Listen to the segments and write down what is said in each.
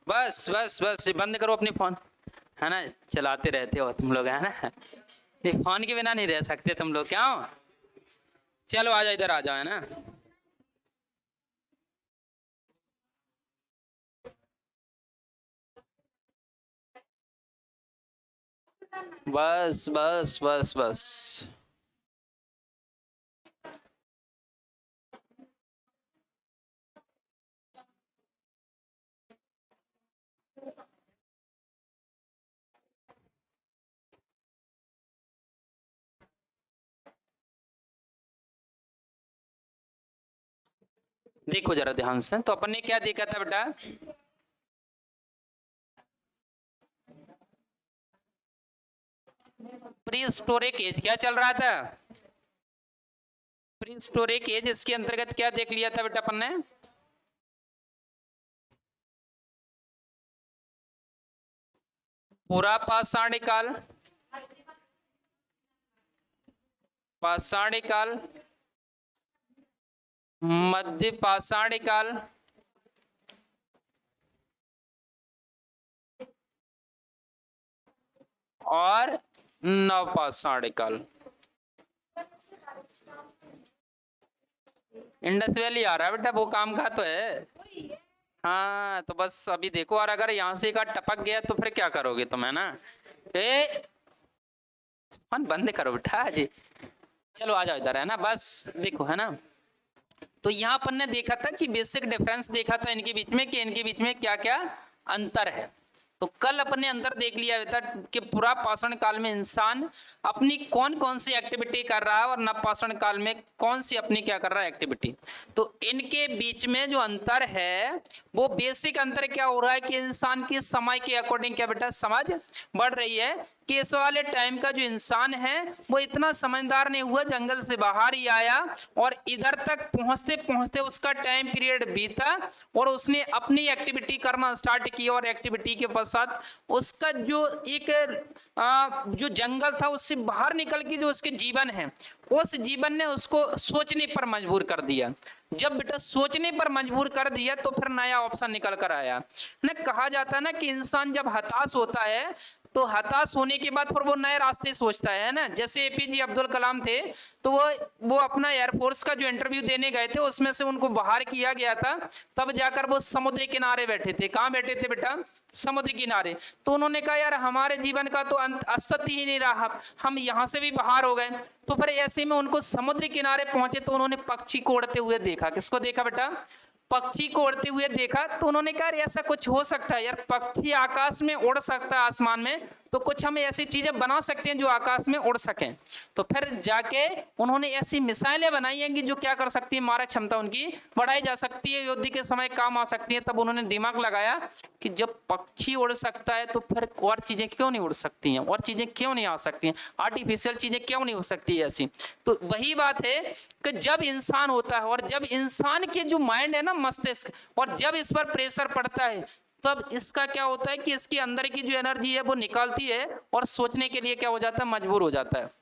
बस बस बस ये बंद करो अपनी फोन, है ना, चलाते रहते हो तुम लोग, है ना, ये फोन के बिना नहीं रह सकते तुम लोग, क्या हो? चलो आ जाओ, इधर आ जाओ, है ना। बस बस बस बस। देखो जरा ध्यान से, तो अपन ने क्या देखा था बेटा? प्री स्टोरिक एज क्या चल रहा था? प्री स्टोरिक एज, इसके अंतर्गत क्या देख लिया था बेटा अपन ने? पूरा पाषाण काल, पाषाण काल, मध्य पाषाण काल, और नव पाषाण काल। इंडस वैली आ रहा है बेटा, वो काम का तो है। हाँ तो बस अभी देखो, और अगर यहाँ से का टपक गया तो फिर क्या करोगे तुम, है ना? फोन बंद करो बेटा जी। चलो आ जाओ इधर, है ना, बस देखो, है ना। तो यहाँ अपन ने देखा था कि बेसिक डिफरेंस देखा था इनके बीच में, कि इनके बीच में क्या क्या अंतर है। तो कल अपन ने अंतर देख लिया था कि पूरा पाषाण काल में इंसान अपनी कौन कौन सी एक्टिविटी कर रहा है और नवपाषाण काल में कौन सी अपनी क्या कर रहा है एक्टिविटी। तो इनके बीच में जो अंतर है वो बेसिक अंतर क्या हो रहा है कि इंसान की समय के अकॉर्डिंग क्या बेटा समझ बढ़ रही है, कि इस वाले टाइम का जो इंसान है वो इतना समझदार नहीं हुआ, जंगल से बाहर ही आया और इधर तक पहुंचते पहुंचते उसका टाइम पीरियड बीता और उसने अपनी एक्टिविटी करना स्टार्ट की, और एक्टिविटी के पश्चात उसका जो एक जो जंगल था उससे बाहर निकल के जो उसके जीवन है, उस जीवन ने उसको सोचने पर मजबूर कर दिया। जब बेटा सोचने पर मजबूर कर दिया तो फिर नया ऑप्शन निकल कर आया ना। कहा जाता है ना कि इंसान जब हताश होता है तो हताश होने के बाद फिर वो नए रास्ते सोचता है ना। जैसे एपीजे अब्दुल कलाम थे, तो वो अपना एयरफोर्स का जो इंटरव्यू देने गए थे उसमें से उनको बाहर किया गया था, तब जाकर वो समुद्र किनारे बैठे थे। कहाँ बैठे थे बेटा? समुद्र किनारे। तो उन्होंने कहा यार हमारे जीवन का तो अस्तित्व ही नहीं रहा, हम यहाँ से भी बाहर हो गए। तो फिर ऐसे में उनको समुद्र किनारे पहुंचे तो उन्होंने पक्षी को उड़ते हुए देखा। किसको देखा बेटा? पक्षी को उड़ते हुए देखा। तो उन्होंने कहा ऐसा कुछ हो सकता है यार, पक्षी आकाश में उड़ सकता है आसमान में, तो कुछ हम ऐसी चीजें बना सकते हैं जो आकाश में उड़ सकें। तो फिर जाके उन्होंने ऐसी मिसाइलें बनाई हैं कि जो क्या कर सकती है, मारक क्षमता उनकी बढ़ाई जा सकती है, युद्ध के समय काम आ सकती है। तब उन्होंने दिमाग लगाया कि जब पक्षी उड़ सकता है तो फिर और चीजें क्यों नहीं उड़ सकती हैं, और चीजें क्यों नहीं आ सकती हैं, आर्टिफिशियल चीजें क्यों नहीं हो सकती है ऐसी। तो वही बात है कि जब इंसान होता है और जब इंसान के जो माइंड है ना, मस्तिष्क, और जब इस पर प्रेशर पड़ता है तब इसका क्या होता है कि इसके अंदर की जो एनर्जी है वो निकालती है और सोचने के लिए क्या हो जाता है, मजबूर हो जाता है।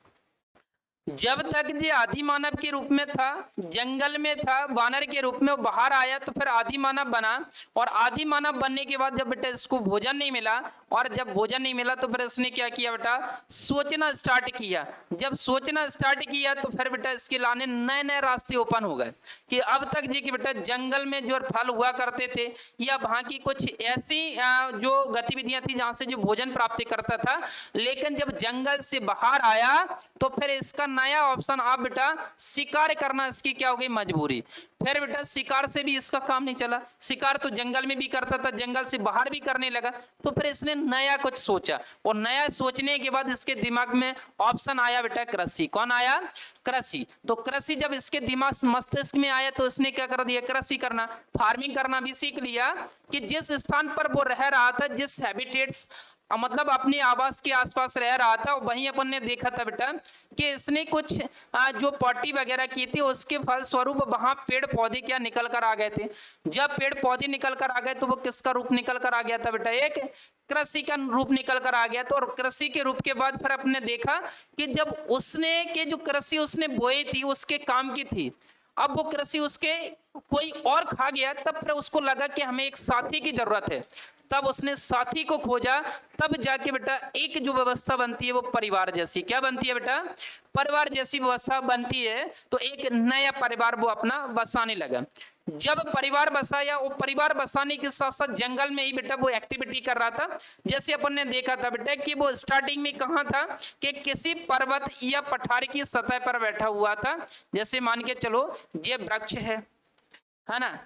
जब तक ये आदि मानव के रूप में था, जंगल में था, वानर के रूप में, वो बाहर आया तो फिर आदि मानव बना। और आदि मानव बनने के बाद जब बेटा इसको भोजन नहीं मिला, और जब भोजन नहीं मिला तो फिर इसने क्या किया बेटा, सोचना स्टार्ट किया। जब सोचना स्टार्ट किया तो फिर बेटा इसके लाने नए नए रास्ते ओपन हो गए, कि अब तक जी कि बेटा जंगल में जो फल हुआ करते थे या वहां की कुछ ऐसी जो गतिविधियां थी जहां से जो भोजन प्राप्ति करता था, लेकिन जब जंगल से बाहर आया तो फिर इसका नया ऑप्शन, अब बेटा शिकार करना इसकी क्या हो गई, मजबूरी। फिर बेटा शिकार से भी इसका काम नहीं चला, शिकार तो जंगल में भी करता था, जंगल से बाहर भी करने लगा। तो फिर इसने नया कुछ सोचा, और नया सोचने के बाद इसके दिमाग में ऑप्शन आया बेटा कृषि। कौन आया? कृषि। तो कृषि जब इसके दिमाग मस्तिष्क में आया तो इसने क्या कर दिया, कृषि करना, फार्मिंग करना भी सीख लिया। कि जिस स्थान पर वो रह रहा था, जिस हैबिटेट्स मतलब अपने आवास के आसपास रह रहा था, वहीं अपन ने देखा था बेटा कि इसने कुछ जो पॉटी वगैरह की थी उसके फल स्वरूप वहां पेड़ पौधे क्या निकल कर आ गए थे। जब पेड़ पौधे निकल कर आ गए तो वो किसका रूप निकल कर आ गया था बेटा, एक कृषि का रूप निकल कर आ गया। तो और कृषि के रूप के बाद फिर अपने देखा कि जब उसने के जो कृषि उसने बोई थी उसके काम की थी, अब वो कृषि उसके कोई और खा गया, तब फिर उसको लगा कि हमें एक साथी की जरूरत है, तब उसने साथी को खोजा, तब जाके बेटा एक जो व्यवस्था बनती है वो परिवार जैसी, क्या बनती है बेटा, परिवार जैसी व्यवस्था बनती है। तो एक नया परिवार वो अपना बसाने लगा। जब परिवार बसाया, वो परिवार बसाने के साथ साथ जंगल में ही बेटा वो एक्टिविटी कर रहा था। जैसे अपन ने देखा था बेटा कि वो स्टार्टिंग में कहाँ था कि किसी पर्वत या पठार की सतह पर बैठा हुआ था। जैसे मान के चलो ये वृक्ष है ना,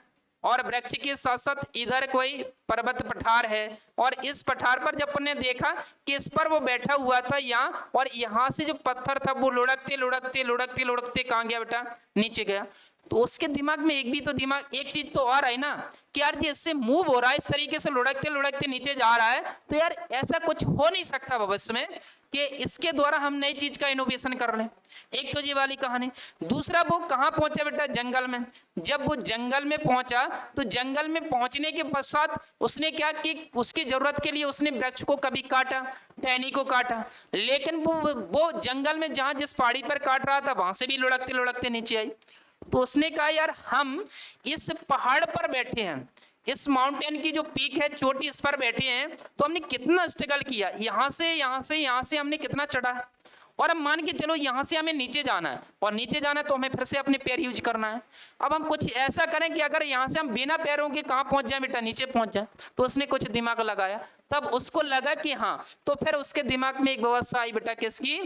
और वृक्ष के साथ साथ इधर कोई पर्वत पठार है, और इस पठार पर जब अपन ने देखा कि इस पर वो बैठा हुआ था यहाँ, और यहाँ से जो पत्थर था वो लुढ़कते लुढ़कते लुढ़कते लुढ़कते कहाँ गया बेटा, नीचे गया। तो उसके दिमाग में एक चीज तो और आई ना कि यार ये इससे मूव हो रहा है, इस तरीके से लुढ़कते लुढ़कते नीचे जा रहा है, तो यार ऐसा कुछ हो नहीं सकता भविष्य में कि इसके द्वारा हम नई चीज का इनोवेशन कर लें। एक तो ये वाली कहानी। दूसरा, वो कहाँ पहुंचा बेटा, जंगल में। जब वो जंगल में पहुंचा तो जंगल में पहुंचने के पश्चात उसने क्या कि उसकी जरूरत के लिए उसने वृक्ष को कभी काटा, टहनी को काटा, लेकिन वो जंगल में जहां जिस पहाड़ी पर काट रहा था वहां से भी लुढ़कते लुढ़कते नीचे आई। तो उसने कहा यार हम इस पहाड़ पर बैठे हैं, इस माउंटेन की जो पीक है, चोटी, इस पर बैठे हैं, तो हमने कितना स्ट्रगल किया, यहाँ से हमने कितना चढ़ा, और अब मान के चलो यहाँ से हमें नीचे जाना है, और नीचे जाना है तो हमें फिर से अपने पैर यूज करना है। अब हम कुछ ऐसा करें कि अगर यहाँ से हम बिना पैरों के कहाँ पहुंच जाए बेटा, नीचे पहुंच जाए। तो उसने कुछ दिमाग लगाया, तब उसको लगा कि हाँ, तो फिर उसके दिमाग में एक व्यवस्था आई बेटा, किसकी,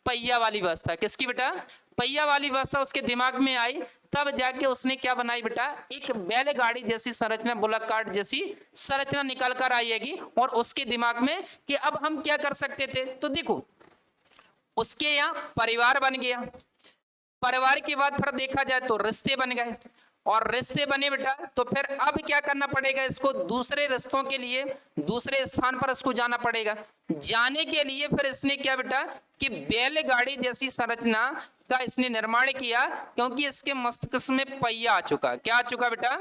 पहिया वाली व्यवस्था। किसकी बेटा, पहिया वाली व्यवस्था उसके दिमाग में आई। तब जाके उसने क्या बनाई बेटा, एक बैलगाड़ी जैसी संरचना, बुलक कार्ट जैसी संरचना निकल कर आएगी, और उसके दिमाग में कि अब हम क्या कर सकते थे। तो देखो उसके यहाँ परिवार बन गया, परिवार के बाद फिर देखा जाए तो रिश्ते बन गए, और रिश्ते बने बेटा तो फिर अब क्या करना पड़ेगा, इसको दूसरे रिश्तों के लिए दूसरे स्थान पर इसको जाना पड़ेगा। जाने के लिए फिर इसने क्या बेटा कि बैलगाड़ी जैसी संरचना का इसने निर्माण किया, क्योंकि इसके मस्तिष्क में पहिया आ चुका। क्या आ चुका बेटा,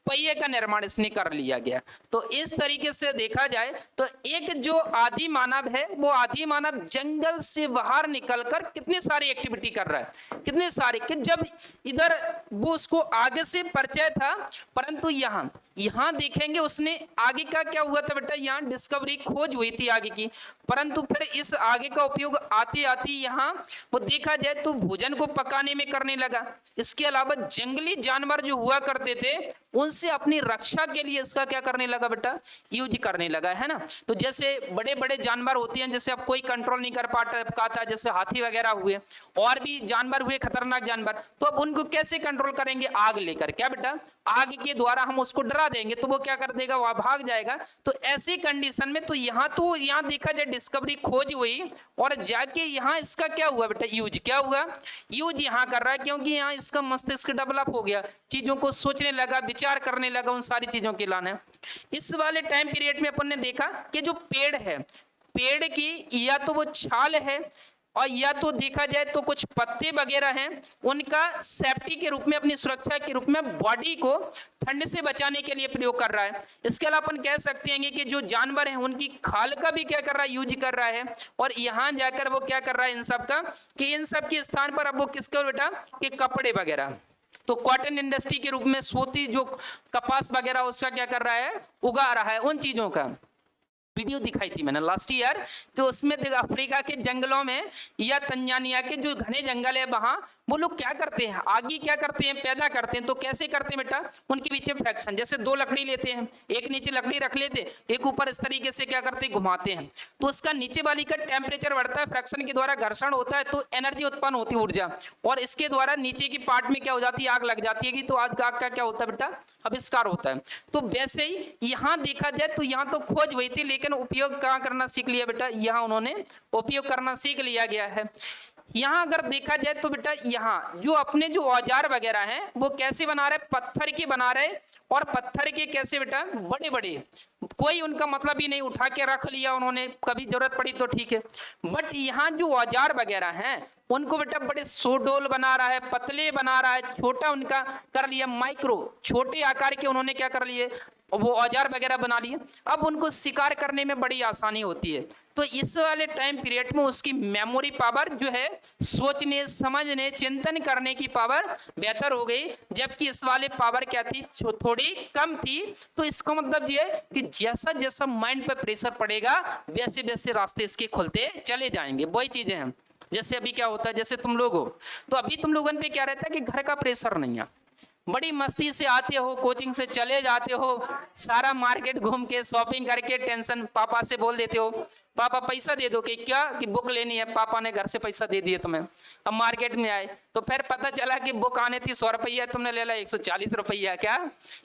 पहिए का निर्माण इसने कर लिया गया। तो इस तरीके से देखा जाए तो एक जो आदि मानव है, वो आदि मानव जंगल से बाहर निकलकर कितनी सारी एक्टिविटी कर रहा है, कितने सारे कि जब इधर वो उसको आगे से परिचय था, परंतु यहाँ देखेंगे उसने आगे का क्या हुआ था बेटा, यहाँ डिस्कवरी, खोज हुई थी आगे की, परंतु फिर इस आगे का उपयोग आते आते यहाँ वो देखा जाए तो भोजन को पकाने में करने लगा। इसके अलावा जंगली जानवर जो हुआ करते थे उनसे अपनी रक्षा के लिए इसका क्या करने लगा बेटा, यूज करने लगा, है ना। तो जैसे बड़े बड़े जानवर होते हैं, जैसे अब कोई कंट्रोल नहीं कर पाता, जैसे हाथी वगैरह हुए, और भी जानवर हुए खतरनाक जानवर, तो अब उनको कैसे कंट्रोल करेंगे, आग लेकर। क्या बेटा, आग के द्वारा हम उसको डरा देंगे तो वो क्या कर देगा, वह भाग जाएगा। तो ऐसी कंडीशन में तो यहाँ देखा जाए डिस्कवरी, खोज हुई, और जाके यहाँ इसका क्या हुआ बेटा, यूज। क्या हुआ, यूज यहाँ कर रहा है, क्योंकि यहाँ इसका मस्तिष्क डेवलप हो गया, चीजों को सोचने लगा, विचार करने लगा, उन सारी चीजों के लाने। इस वाले टाइम पीरियड में अपन ने देखा कि जो पेड़ है, पेड़ की या तो वो छाल है, और या तो देखा जाए तो कुछ पत्ते वगैरह हैं, उनका सेफ्टी के रूप में, अपनी सुरक्षा के रूप में बॉडी को ठंड से बचाने के लिए प्रयोग कर रहा है। इसके अलावा अपन कह सकते हैं कि जो जानवर हैं उनकी खाल का भी क्या कर रहा है, यूज कर रहा है, और यहाँ जाकर वो क्या कर रहा है इन सब का, कि इन सब के स्थान पर अब वो किसका बेटा, कि कपड़े वगैरह, तो कॉटन इंडस्ट्री के रूप में सूती जो कपास वगैरह उसका क्या कर रहा है, उगा रहा है। उन चीजों का वीडियो दिखाई थी मैंने लास्ट ईयर, तो उसमें अफ्रीका के जंगलों में या तंजानिया के जो घने जंगल है वहां वो लोग क्या करते हैं, आगे क्या करते हैं, पैदा करते हैं। तो कैसे करते हैं बेटा, उनके बीच में फ्रैक्शन, जैसे दो लकड़ी लेते हैं, एक नीचे लकड़ी रख लेते, एक ऊपर, इस तरीके से क्या करते हैं, घुमाते हैं, तो उसका नीचे वाली का टेम्परेचर बढ़ता है, फ्रैक्शन के द्वारा घर्षण होता है, तो एनर्जी उत्पन्न होती है, ऊर्जा, और इसके द्वारा नीचे की पार्ट में क्या हो जाती है, आग लग जाती है। तो आग का क्या होता है बेटा, आविष्कार होता है। तो वैसे ही यहाँ देखा जाए तो यहाँ तो खोज हुई थी, लेकिन उपयोग कहाँ करना सीख लिया बेटा, यहाँ उन्होंने उपयोग करना सीख लिया गया है। यहाँ अगर देखा जाए तो बेटा यहाँ जो अपने जो औजार वगैरह हैं वो कैसे बना रहे, पत्थर के बना रहे, और पत्थर के कैसे बेटा, बड़े बड़े कोई उनका मतलब ही नहीं, उठा के रख लिया उन्होंने, कभी जरूरत पड़ी तो ठीक है। बट यहाँ जो औजार वगैरह हैं उनको बेटा बड़े सोडोल बना रहा है, पतले बना रहा है, छोटा उनका कर लिया, माइक्रो छोटे आकार के उन्होंने क्या कर लिए, वो औजार वगैरह बना लिए। अब उनको शिकार करने में बड़ी आसानी होती है। तो इस वाले टाइम पीरियड में उसकी मेमोरी पावर जो है, सोचने समझने चिंतन करने की पावर बेहतर हो गई, जबकि इस वाले पावर क्या थी, थोड़ी कम थी। तो इसका मतलब ये है कि जैसा जैसा माइंड पे प्रेशर पड़ेगा वैसे वैसे रास्ते इसके खुलते चले जाएंगे। वही चीजें हैं जैसे अभी क्या होता है, जैसे तुम लोग हो तो अभी तुम लोगों पे क्या रहता है कि घर का प्रेशर नहीं है, बड़ी मस्ती से आते हो, कोचिंग से चले जाते हो, सारा मार्केट घूम के शॉपिंग करके टेंशन पापा से बोल देते हो, पापा पैसा दे दो कि क्या, कि बुक लेनी है, पापा ने घर से पैसा दे दिए तुम्हें। अब मार्केट में आए तो फिर पता चला कि बुक आने थी 100 रुपया, तुमने ले ला 140 रुपया, क्या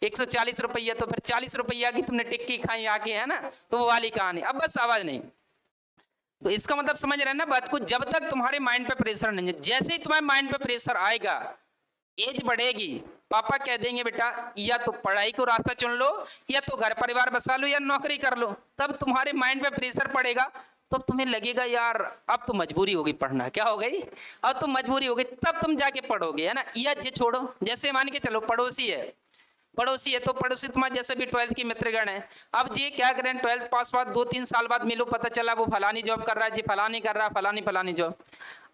140 रुपया, तो फिर 40 रुपया की तुमने टिक्की खाई आके, है ना, तो वो वाली कहानी। अब बस आवाज नहीं। तो इसका मतलब समझ रहे हैं ना बात को, जब तक तुम्हारे माइंड पे प्रेशर नहीं है, जैसे ही तुम्हारे माइंड पे प्रेशर आएगा, एज बढ़ेगी, पापा कह देंगे बेटा या तो पढ़ाई को रास्ता चुन लो, या तो घर परिवार बसा लो, या नौकरी कर लो, तब तुम्हारे माइंड पे प्रेशर पड़ेगा, तो तुम्हें लगेगा यार अब तो मजबूरी होगी पढ़ना, क्या हो गई, अब तो मजबूरी हो गई, तब तुम जाके पढ़ोगे, है ना। या ये छोड़ो, जैसे मान के चलो पड़ोसी है, पड़ोसी है तो पड़ोसी तुम्हारे जैसे भी 12th की मित्रगण है, अब जी क्या करें, 12th पास बाद 2-3 साल बाद मिलो, पता चला वो फलानी जॉब कर रहा है जी, फलानी कर रहा है, फलानी फलानी जॉब।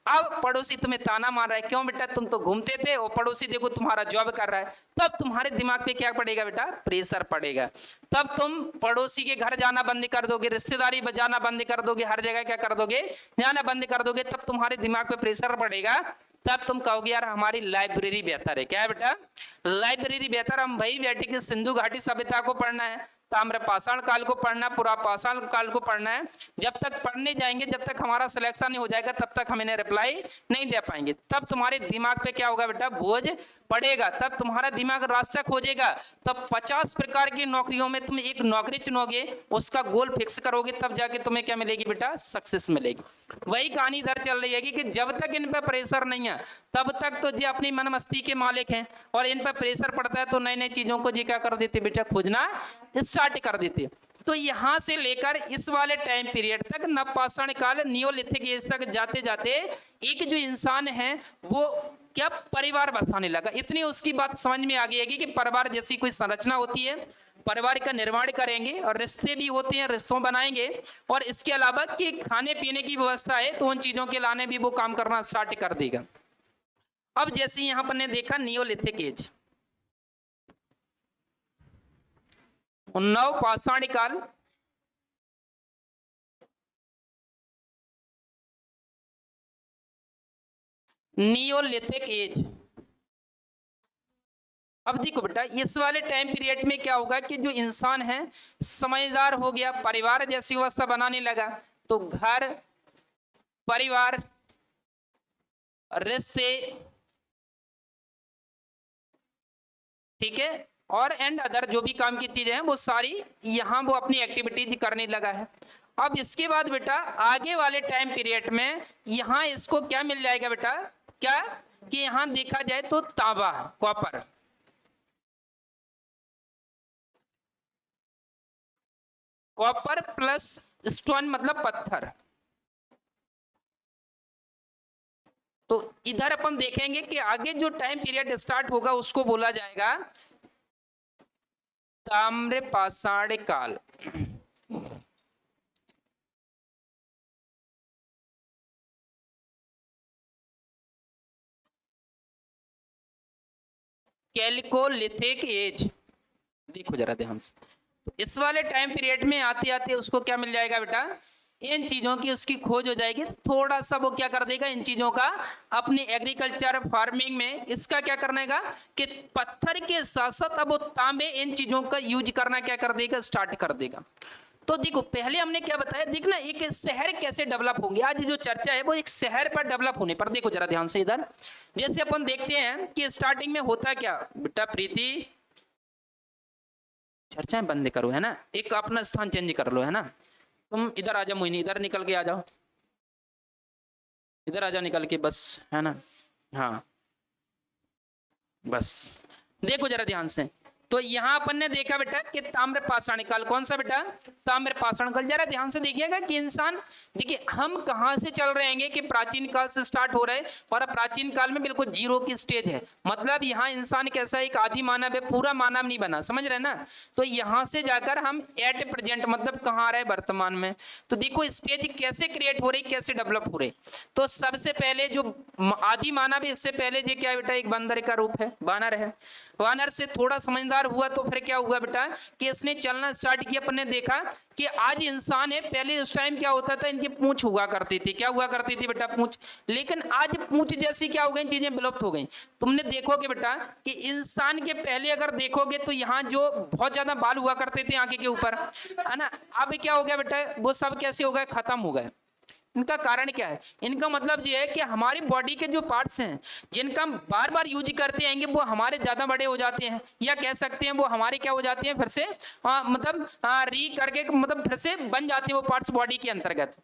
अब पड़ोसी तुम्हें ताना मार रहा है, क्यों बेटा तुम तो घूमते थे, और पड़ोसी देखो तुम्हारा जॉब कर रहा है, तब तुम्हारे दिमाग पे क्या पड़ेगा बेटा, प्रेशर पड़ेगा। तब तुम पड़ोसी के घर जाना बंद कर दोगे, रिश्तेदारी जाना बंद कर दोगे, हर जगह क्या कर दोगे, जाना बंद कर दोगे, तब तुम्हारे दिमाग पे प्रेशर पड़ेगा। तब तुम कहोगे यार हमारी लाइब्रेरी बेहतर है, क्या है बेटा, लाइब्रेरी बेहतर, हम भाई बैठे कि सिंधु घाटी सभ्यता को पढ़ना है, ताम्र पाषाण काल को पढ़ना, पूरा पाषाण काल को पढ़ना है। जब तक पढ़ने जाएंगे, जब तक हमारा सिलेक्शन नहीं हो जाएगा, तब तक हम इन्हें रिप्लाई नहीं दे पाएंगे। तब तुम्हारे दिमाग पे क्या होगा बेटा, बोझ पड़ेगा, तब तुम्हारा दिमाग रास्ता खोजेगा। तब 50 प्रकार की नौकरियों में तुम एक नौकरी चुनोगे, उसका गोल फिक्स करोगे, तब जाके तुम्हें क्या मिलेगी बेटा, सक्सेस मिलेगी। वही कहानी इधर चल रही है कि जब तक इन पर प्रेशर नहीं है, तब तक तो जी अपनी मन मस्ती के मालिक हैं, और इन पर प्रेशर पड़ता है तो नई नई चीजों को जी क्या कर देते बेटा, खोजना स्टार्ट कर देते। तो यहां से लेकर इस वाले टाइम पीरियड तक, नवपाषाण काल नियोलिथिक एज तक जाते जाते एक जो इंसान है वो क्या परिवार बसाने लगा। इतनी उसकी बात समझ में आ गई है कि परिवार जैसी कोई संरचना होती है, परिवार का निर्माण करेंगे, और रिश्ते भी होते हैं, रिश्तों बनाएंगे, और इसके अलावा कि खाने पीने की व्यवस्था है तो उन चीजों के लाने भी वो काम करना स्टार्ट कर देगा। अब जैसे यहां पर ने देखा नियोलिथिक एज, नवपाषाण काल, नियोलिथिक एज। अब देखो बेटा इस वाले टाइम पीरियड में क्या होगा कि जो इंसान है समझदार हो गया, परिवार जैसी व्यवस्था बनाने लगा, तो घर परिवार रिश्ते, ठीक है, और एंड अदर जो भी काम की चीजें हैं वो सारी यहां वो अपनी एक्टिविटीज करने लगा है। अब इसके बाद बेटा आगे वाले टाइम पीरियड में यहां इसको क्या मिल जाएगा बेटा, क्या कि यहां देखा जाए तो तांबा, कॉपर, कॉपर प्लस स्टोन मतलब पत्थर। तो इधर अपन देखेंगे कि आगे जो टाइम पीरियड स्टार्ट होगा उसको बोला जाएगा ताम्र पाषाण काल। कैल्कोलिथिक एज, देखो जरा ध्यान से, तो इस वाले टाइम पीरियड में आते आते उसको क्या मिल जाएगा बेटा, इन चीजों की उसकी खोज हो जाएगी। थोड़ा सा वो क्या कर देगा, इन चीजों का अपनी एग्रीकल्चर फार्मिंग में इसका क्या करने का कि पत्थर के साथ साथ अब वो तांबे इन चीजों का यूज करना क्या कर देगा, स्टार्ट कर देगा। तो देखो पहले हमने क्या बताया, देखना एक शहर कैसे डेवलप होंगे, आज जो चर्चा है वो एक शहर पर डेवलप होने पर। देखो जरा ध्यान से इधर, जैसे अपन देखते हैं कि स्टार्टिंग में होता क्या बेटा, प्रीति चर्चाएं बंद करो, है ना, एक अपना स्थान चेंज कर लो, है ना, तुम इधर आ जाओ, मोहिनी इधर निकल के आ जाओ, इधर आ जाओ निकल के, बस, है ना, हाँ बस। देखो जरा ध्यान से, तो यहाँ अपन ने देखा बेटा कि ताम्र पाषाण काल, कौन सा बेटा, ताम्र पाषाण काल। जरा ध्यान से देखिएगा कि इंसान, देखिए हम कहाँ से चल रहे हैं कि प्राचीन काल से स्टार्ट हो रहे हैं और प्राचीन काल में बिल्कुल जीरो की स्टेज है, मतलब यहाँ इंसान कैसा एक आदि मानव है, पूरा मानव नहीं बना, समझ रहे ना। तो यहाँ से जाकर हम एट प्रेजेंट मतलब कहाँ आ रहे वर्तमान में। तो देखो स्टेज कैसे क्रिएट हो रही, कैसे डेवलप हो रही। तो सबसे पहले जो आदि मानव है, इससे पहले ये क्या बेटा, एक बंदर का रूप है, वानर है। वानर से थोड़ा समझदार हुआ तो फिर क्या हुआ बेटा कि इसने चलना स्टार्ट किया। अपन ने देखा कि आज इंसान है, पहले उस टाइम क्या होता था, इनकी पूंछ हुआ करती थी, क्या हुआ करती थी बेटा, पूंछ। लेकिन आज पूंछ जैसी क्या हो गई, चीजें विलुप्त हो गई। तुमने देखोगे बेटा कि इंसान के पहले अगर देखोगे तो यहाँ जो बहुत ज्यादा बाल हुआ करते थे आंखें के ऊपर, है ना, अब क्या हो गया बेटा, वो सब कैसे हो गए, खत्म हो गए। इनका कारण क्या है, इनका मतलब ये है कि हमारी बॉडी के जो पार्ट्स हैं जिनका हम बार बार यूज करते आएंगे वो हमारे ज्यादा बड़े हो जाते हैं, या कह सकते हैं वो हमारे क्या हो जाते हैं, फिर से मतलब री करके मतलब फिर से बन जाते हैं वो पार्ट्स बॉडी के अंतर्गत।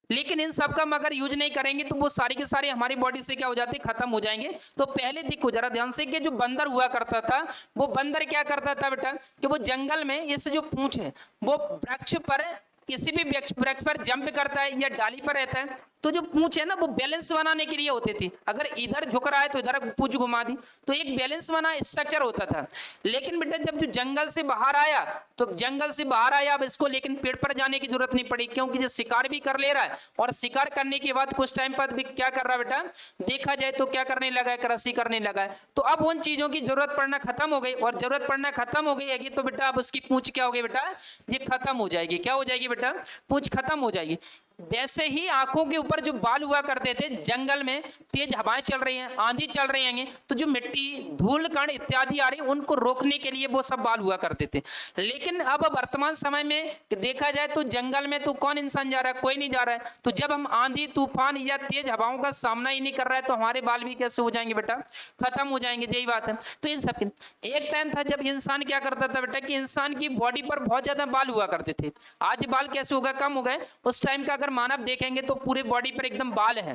लेकिन इन सब का हम अगर यूज नहीं करेंगे तो वो सारी के सारे हमारी बॉडी से क्या हो जाते, खत्म हो जाएंगे। तो पहले देखो जरा ध्यान से कि जो बंदर हुआ करता था, वो बंदर क्या करता था बेटा कि वो जंगल में इस जो पूंछ है वो वृक्ष पर, किसी भी वृक्ष पर जंप करता है या डाली पर रहता है, तो जो पूंछ है ना वो बैलेंस बनाने के लिए होती थी। अगर इधर झुक रहा है तो इधर पूंछ घुमा दी, तो एक बैलेंस बना स्ट्रक्चर होता था। लेकिन बेटा जब जो जंगल से बाहर आया, तो जंगल से बाहर आया, अब इसको लेकिन पेड़ पर जाने की जरूरत नहीं पड़ी, क्योंकि जो शिकार भी कर ले रहा है और शिकार करने के बाद कुछ टाइम बाद भी क्या कर रहा है बेटा, देखा जाए तो क्या करने लगा है, कृषि करने लगा है। तो अब उन चीजों की जरूरत पड़ना खत्म हो गई, और जरूरत पड़ना खत्म हो गई है तो बेटा अब उसकी पूंछ क्या हो गई बेटा, ये खत्म हो जाएगी। क्या हो जाएगी बेटा, पूंछ खत्म हो जाएगी। वैसे ही आंखों के ऊपर जो बाल हुआ करते थे, जंगल में तेज हवाएं चल रही हैं, आंधी चल रही हैं, तो जो मिट्टी धूल कण इत्यादि आ रही है उनको रोकने के लिए वो सब बाल हुआ करते थे। लेकिन अब वर्तमान समय में देखा जाए तो जंगल में तो कौन इंसान जा रहा है, कोई नहीं जा रहा है। तो जब हम आंधी तूफान या तेज हवाओं का सामना ही नहीं कर रहा है तो हमारे बाल भी कैसे हो जाएंगे बेटा, खत्म हो जाएंगे, यही बात है। तो इन सब एक टाइम था जब इंसान क्या करता था बेटा कि इंसान की बॉडी पर बहुत ज्यादा बाल हुआ करते थे। आज बाल कैसे हो गए, कम हो गए। उस टाइम का मानव देखेंगे तो पूरे बॉडी पर एकदम बाल है।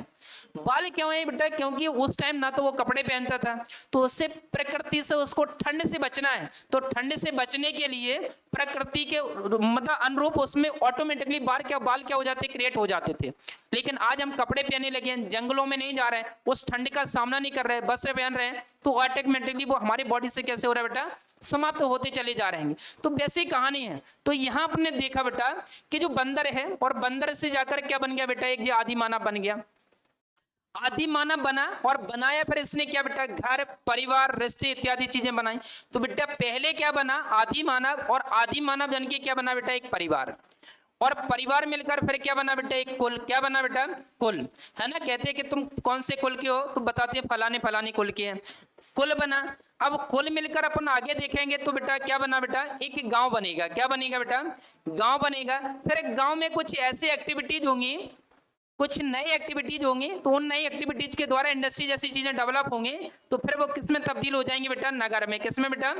बाल क्यों है बेटा, क्योंकि उस टाइम ना तो वो कपड़े पहनता था, तो उससे प्रकृति से उसको ठंड से बचना है। तो ठंड से बचने के लिए प्रकृति के मतलब अनुरूप उसमें ऑटोमेटिकली बाल क्या हो जाते, क्रिएट हो जाते थे। लेकिन आज हम कपड़े पहनने लगे हैं, जंगलों में नहीं जा रहे हैं, उस ठंड का सामना नहीं कर रहे हैं, वस्त्र पहन रहे हैं, तो ऑटोमेटिकली वो हमारी बॉडी से कैसे हो रहा है बेटा, समाप्त तो होते चले जा रहे हैं। तो वैसी कहानी है। तो यहाँ आपने देखा बेटा कि जो बंदर है और बंदर से जाकर क्या बन गया बेटा, एक जो आदि मानव बन गया। आदि मानव बना और बनाया फिर इसने क्या बेटा, घर परिवार रिश्ते इत्यादि चीजें बनाई। तो बेटा पहले क्या बना, आदि मानव, और आदि मानव जन के क्या बना बेटा, एक परिवार, और परिवार मिलकर फिर क्या बना बेटा, एक कुल। क्या बना बेटा, कुल, है ना। कहते हैं कि तुम कौन से कुल के हो, तो बताते हैं फलाने फलाने कुल के हैं, कुल बना। अब कुल मिलकर अपन आगे देखेंगे तो बेटा क्या बना बेटा, एक गांव बनेगा। क्या बनेगा बेटा, गांव बनेगा। फिर गांव में कुछ ऐसी एक्टिविटीज होंगी, कुछ नई एक्टिविटीज होंगी, तो उन नई एक्टिविटीज के द्वारा इंडस्ट्री जैसी चीजें डेवलप होंगी, तो फिर वो किस में तब्दील हो जाएंगे बेटा, नगर में। किस में बेटा,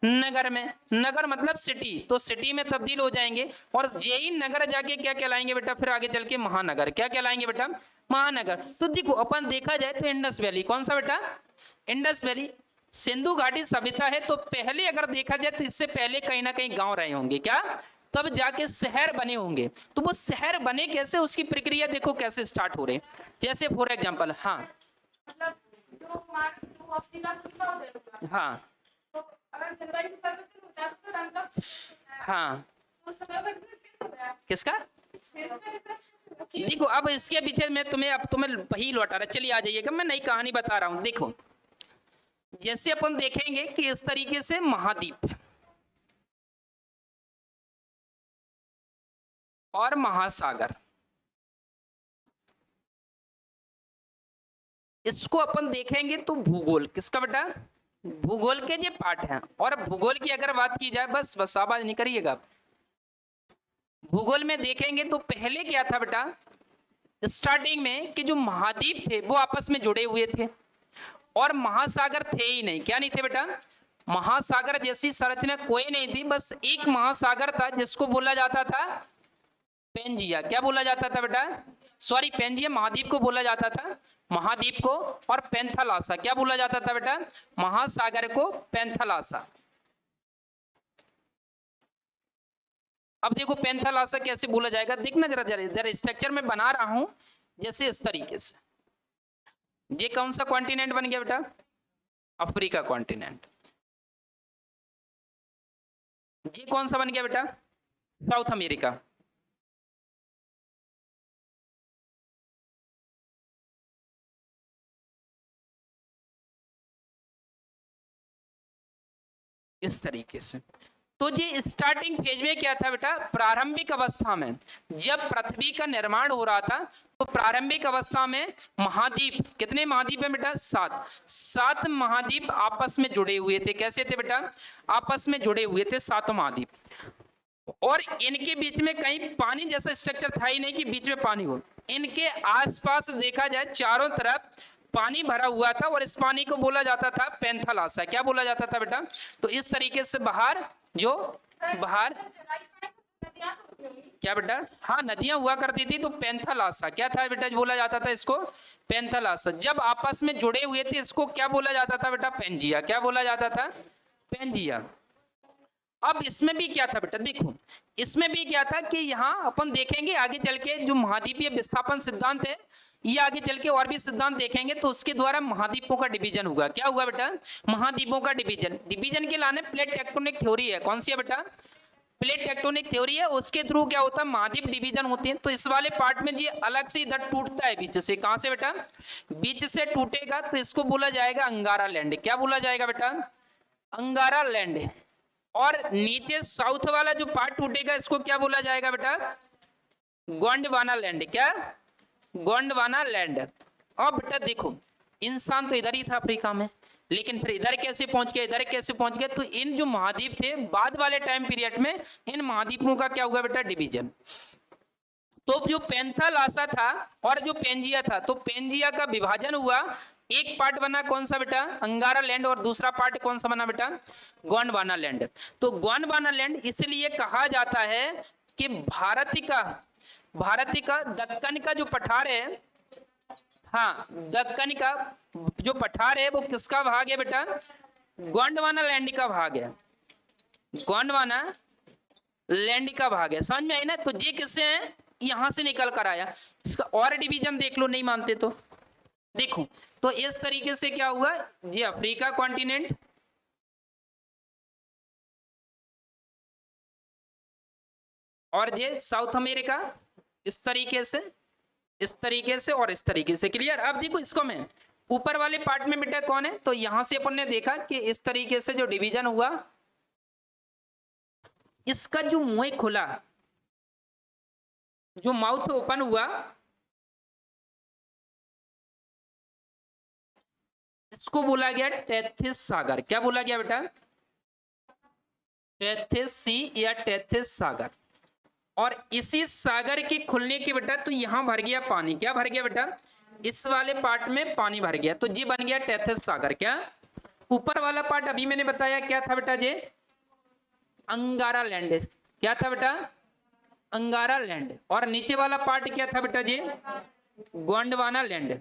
नगर में। नगर मतलब सिटी, तो सिटी में तब्दील हो जाएंगे, और यही नगर जाके क्या कहलाएंगे बेटा, फिर आगे चल के महानगर। क्या कहलाएंगे बेटा, महानगर। तो देखो अपन देखा जाए तो इंडस वैली, कौन सा बेटा, इंडस वैली सिंधु घाटी सभ्यता है। तो पहले अगर देखा जाए तो इससे पहले कहीं ना कहीं गांव रहे होंगे, क्या, तब जाके शहर बने होंगे। तो वो शहर बने कैसे, उसकी प्रक्रिया देखो कैसे स्टार्ट हो रहे। जैसे फॉर एग्जांपल, हाँ मतलब जो अफ्रीका हाँ तो अगर जलवायु परिवर्तन हो जाए तो रंग का हाँ, तो समय कैसे हो गया, किसका, देखो अब इसके पीछे मैं तुम्हें वही लौटा रहा। चलिए आ जाइएगा, मैं नई कहानी बता रहा हूँ। देखो जैसे अपन देखेंगे कि इस तरीके से महाद्वीप और महासागर, इसको अपन देखेंगे तो भूगोल, किसका बेटा, भूगोल के ये पार्ट हैं। और भूगोल की अगर बात की जाए, बस आवाज नहीं करिएगा। भूगोल में देखेंगे तो पहले क्या था बेटा, स्टार्टिंग में कि जो महाद्वीप थे वो आपस में जुड़े हुए थे और महासागर थे ही नहीं। क्या नहीं थे बेटा, महासागर जैसी संरचना कोई नहीं थी। बस एक महासागर था जिसको बोला जाता था पेंजिया। क्या बोला जाता था बेटा, सॉरी पेंजिया महाद्वीप को बोला जाता था, महाद्वीप को। और पेंथालासा क्या बोला जाता था बेटा, महासागर को पेंथालासा। अब देखो पैंथालासा कैसे बोला जाएगा, देखना जरा जरा जरा स्ट्रक्चर में बना रहा हूं जैसे इस तरीके से। ये कौन सा कॉन्टिनेंट बन गया बेटा? Africa continent. ये कौन सा बन गया बेटा? South America. इस तरीके से। तो ये स्टार्टिंग फेज में क्या था बेटा? प्रारंभिक अवस्था में जब पृथ्वी का निर्माण हो रहा था तो प्रारंभिक अवस्था में महाद्वीप, कितने महाद्वीप है बेटा? 7। 7 महाद्वीप आपस में जुड़े हुए थे। कैसे थे बेटा? आपस में जुड़े हुए थे 7 महाद्वीप। और इनके बीच में कहीं पानी जैसा स्ट्रक्चर था ही नहीं कि बीच में पानी हो। इनके आसपास देखा जाए चारों तरफ पानी भरा हुआ था और इस पानी को बोला जाता था पैंथालासा। क्या बोला जाता था बेटा? तो इस तरीके से बाहर जो बाहर क्या बेटा? हाँ, नदियां हुआ करती थी तो पैंथालासा क्या था बेटा? बोला जाता था इसको पैंथालासा। जब आपस में जुड़े हुए थे इसको क्या बोला जाता था बेटा? पेंजिया। क्या बोला जाता था? पेंजिया। अब इसमें भी क्या था बेटा? देखो इसमें भी क्या था कि यहाँ अपन देखेंगे आगे चल के जो महाद्वीपीय विस्थापन सिद्धांत है, ये आगे चल के और भी सिद्धांत देखेंगे तो उसके द्वारा महाद्वीपों का डिवीजन होगा। क्या हुआ बेटा? महाद्वीपों का डिवीजन। डिवीजन के लाने प्लेट टेक्टोनिक थ्योरी है। कौन सी है बेटा? प्लेट टेक्टोनिक थ्योरी है। उसके थ्रू क्या होता है? महाद्वीप डिवीजन होते हैं। तो इस वाले पार्ट में जी अलग से इधर टूटता है बीच से। कहां से बेटा? बीच से टूटेगा तो इसको बोला जाएगा अंगारा लैंड। क्या बोला जाएगा बेटा? अंगारा लैंड। और नीचे साउथ वाला जो पार्ट टूटेगा इसको क्या बोला जाएगा बेटा? गोंडवाना लैंड। क्या? गोंडवाना लैंड। और बेटा देखो इंसान तो इधर ही था अफ्रीका में, लेकिन फिर इधर कैसे पहुंच गया, इधर कैसे पहुंच गया? तो इन जो महाद्वीप थे बाद वाले टाइम पीरियड में इन महाद्वीपों का क्या हुआ बेटा? डिवीजन। तो जो पैंथालासा था और जो पेंजिया था, तो पेंजिया का विभाजन हुआ। एक पार्ट बना कौन सा बेटा? अंगारा लैंड। और दूसरा पार्ट कौन सा बना बेटा? गोंडवाना लैंड। तो गोंडवाना लैंड इसलिए कहा जाता है कि भारत का दक्कन का जो पठार है, हाँ दक्कन का जो पठार है वो किसका भाग है बेटा? गोंडवाना लैंड का भाग है। गोंडवाना लैंड का भाग है। समझ में आई ना? तो ये किससे है? यहां से निकल कर आया। इसका और डिवीजन देख लो, नहीं मानते तो देखो। तो इस तरीके से क्या हुआ? ये अफ्रीका कॉन्टिनेंट, और ये साउथ अमेरिका, इस तरीके से और इस तरीके से। क्लियर? अब देखो इसको मैं ऊपर वाले पार्ट में बेटा कौन है? तो यहां से अपन ने देखा कि इस तरीके से जो डिवीजन हुआ, इसका जो मुंह खुला, जो माउथ ओपन हुआ, इसको बोला गया टेथिस सागर। क्या बोला गया बेटा? टेथिस सी या टेथिस सागर। और इसी सागर के खुलने के बेटा तो यहां भर गया पानी। क्या भर गया बेटा? इस वाले पार्ट में पानी भर गया, तो ये बन गया टेथिस सागर। क्या? ऊपर वाला पार्ट अभी मैंने बताया क्या था बेटा? ये अंगारा लैंड। क्या था बेटा? अंगारा लैंड। और नीचे वाला पार्ट क्या था बेटा? ये गोंडवाना लैंड।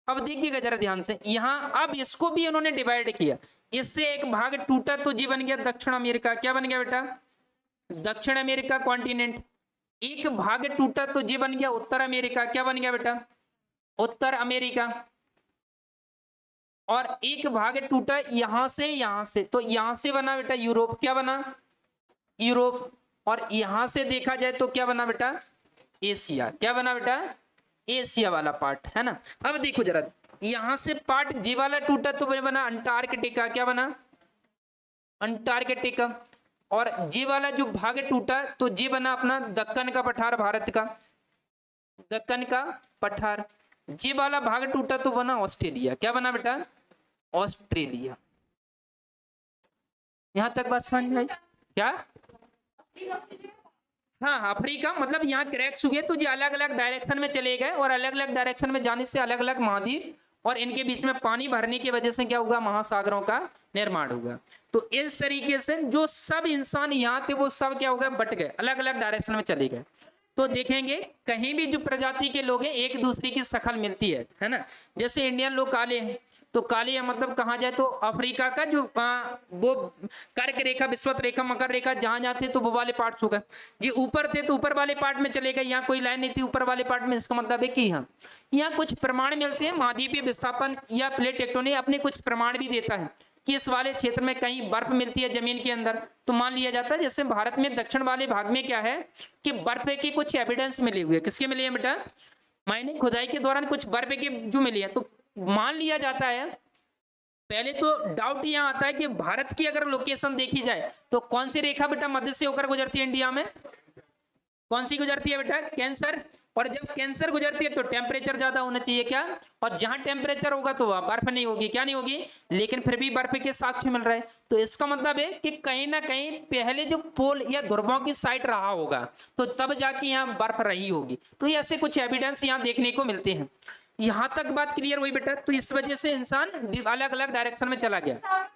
अब देखिएगा जरा ध्यान से, यहां अब इसको भी उन्होंने डिवाइड किया। इससे एक भाग टूटा तो जी बन गया दक्षिण अमेरिका। क्या बन गया बेटा? दक्षिण अमेरिका कॉन्टिनेंट। एक भाग टूटा तो जी बन गया उत्तर अमेरिका। क्या बन गया बेटा? उत्तर अमेरिका। और एक भाग टूटा यहां से तो यहां से बना बेटा यूरोप। क्या बना? यूरोप। और यहां से देखा जाए तो क्या बना बेटा? एशिया। क्या बना बेटा? एशिया वाला पार्ट, है ना? अब देखो जरा, यहां से पार्ट जी वाला टूटा तो बना अंटार्कटिका। क्या बना? अंटार्कटिका। और जी वाला जो भाग टूटा तो जी बना अपना दक्कन का पठार, भारत का दक्कन का पठार। जी वाला भाग टूटा तो बना ऑस्ट्रेलिया। क्या बना बेटा? ऑस्ट्रेलिया। यहां तक बात समझ में आई? क्या? हाँ, अफ्रीका मतलब यहाँ क्रैक्स हुए तो ये अलग अलग डायरेक्शन में चले गए, और अलग अलग डायरेक्शन में जाने से अलग अलग महाद्वीप और इनके बीच में पानी भरने की वजह से क्या हुआ? महासागरों का निर्माण हुआ। तो इस तरीके से जो सब इंसान यहाँ थे वो सब क्या हो गए? बट गए, अलग अलग डायरेक्शन में चले गए। तो देखेंगे कहीं भी जो प्रजाति के लोग हैं एक दूसरे की शक्ल मिलती है ना? जैसे इंडियन लोग काले हैं तो काली मतलब कहा जाए तो अफ्रीका का जो वो कर्क रेखा, विषुवत रेखा, मकर रेखा जहां जहां थे तो वो वाले पार्ट्स हो गए जी। ऊपर थे तो ऊपर वाले पार्ट में चले गए, यहाँ कोई लाइन नहीं थी ऊपर वाले पार्ट में। इसका मतलब है कि यहाँ कुछ प्रमाण मिलते हैं। महाद्वीपीय विस्थापन या प्लेट टेक्टोनिक अपने कुछ प्रमाण भी देता है कि इस वाले क्षेत्र में कहीं बर्फ मिलती है जमीन के अंदर, तो मान लिया जाता है जैसे भारत में दक्षिण वाले भाग में क्या है कि बर्फ के कुछ एविडेंस मिले हुए। किसके मिले हैं बेटा? मैंने खुदाई के दौरान कुछ बर्फ के जो मिली है, तो मान लिया जाता है। पहले तो डाउट यहाँ आता है कि भारत की अगर लोकेशन देखी जाए तो कौन सी रेखा बेटा मध्य से होकर गुजरती है इंडिया में? कौन सी गुजरती है बेटा? कैंसर। और जब कैंसर गुजरती है तो टेम्परेचर ज्यादा होना चाहिए क्या? और जहां टेम्परेचर होगा तो वहां बर्फ नहीं होगी। क्या नहीं होगी? लेकिन फिर भी बर्फ के साक्ष्य मिल रहे हैं। तो इसका मतलब है कि कहीं ना कहीं पहले जो पोल या ध्रुवों की साइड रहा होगा तो तब जाके यहाँ बर्फ रही होगी। तो ये ऐसे कुछ एविडेंस यहाँ देखने को मिलते हैं। यहाँ तक बात क्लियर हुई बेटा? तो इस वजह से इंसान अलग अलग डायरेक्शन में चला गया।